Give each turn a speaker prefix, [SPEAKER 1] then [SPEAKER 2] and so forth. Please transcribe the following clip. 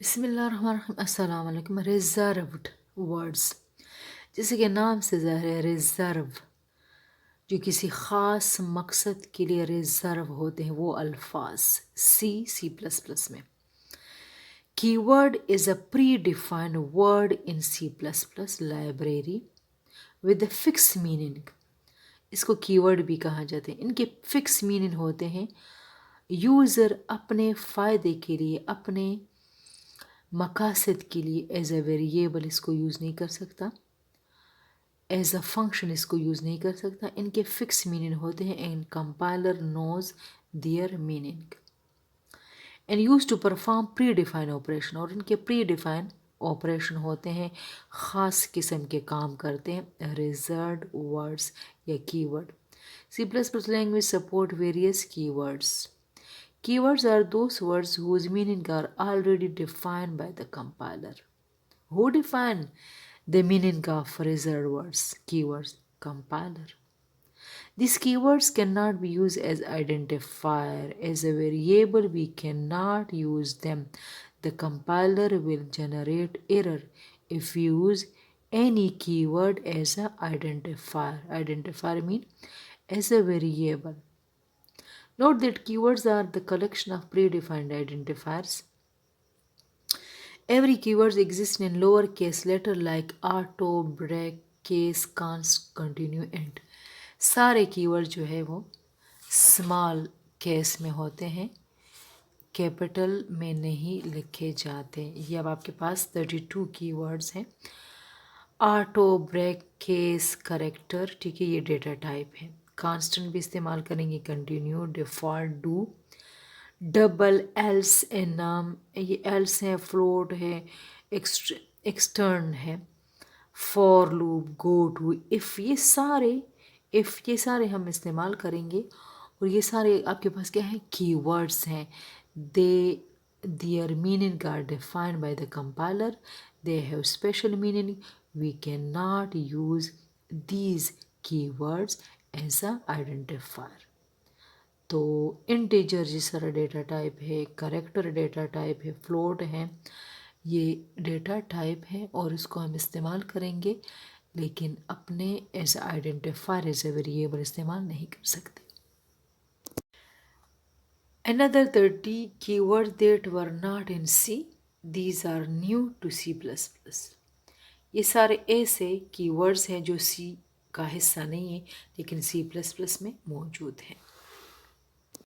[SPEAKER 1] बिस्मिल्लाहिर्रहमानिर्रहीम। अस्सलाम वालेकुम। रिजर्व्ड वर्ड्स, जैसे कि नाम से ज़ाहिर है, रिजर्व जो किसी ख़ास मकसद के लिए रिजर्व होते हैं वो अल्फाज। सी प्लस प्लस में keyword is a predefined word in C plus plus library with fix meaning. इसको कीवर्ड भी कहा जाता है। इनके फिक्स मीनिंग होते हैं। यूज़र अपने फ़ायदे के लिए, अपने मकासद के लिए एज अ वेरिएबल इसको यूज़ नहीं कर सकता, एज अ फंक्शन इसको यूज़ नहीं कर सकता। इनके फिक्स मीनिंग होते हैं and compiler knows their meaning and use to perform predefine operation. और इनके प्री डिफाइन ऑपरेशन होते हैं, ख़ास किस्म के काम करते हैं रिजर्व्ड वर्ड्स या keyword. C plus plus language support various keywords. Keywords are those words whose meaning are already defined by the compiler. Who define the meaning of reserved words? Keywords. Compiler. These keywords cannot be used as identifier. As a variable, we cannot use them. The compiler will generate error if we use any keyword as an identifier. Identifier means as a variable. Note that keywords are the collection of predefined identifiers. Every keyword exists in lowercase letter like auto, break, case, const, continue, end. सारे keyword जो है वो small case में होते हैं, capital में नहीं लिखे जाते। ये अब आपके पास 32 कीवर्ड्स हैं। ऑटो, ब्रेक, केस, करेक्टर, ठीक है, ये डेटा टाइप है। कांस्टेंट भी इस्तेमाल करेंगे, continue, default, do, double, else, enum, ये एल्स है, फ्लोट है, एक्सटर्न है, for loop, go to, if, ये सारे हम इस्तेमाल करेंगे। और ये सारे आपके पास क्या है, कीवर्ड्स हैं। Their meaning are defined by the compiler. They have special meaning. We cannot use these keywords as a identifier. तो इंटीजर जिस तरह डेटा टाइप है, करेक्टर डेटा टाइप है, फ्लोट है, ये डेटा टाइप है और इसको हम इस्तेमाल करेंगे, लेकिन अपने as identifier as a variable इस्तेमाल नहीं कर सकते। Another 30 keywords that were not in C. These are new to C++. ये सारे ऐसे कीवर्ड्स हैं जो C का हिस्सा नहीं है लेकिन C++ में मौजूद हैं।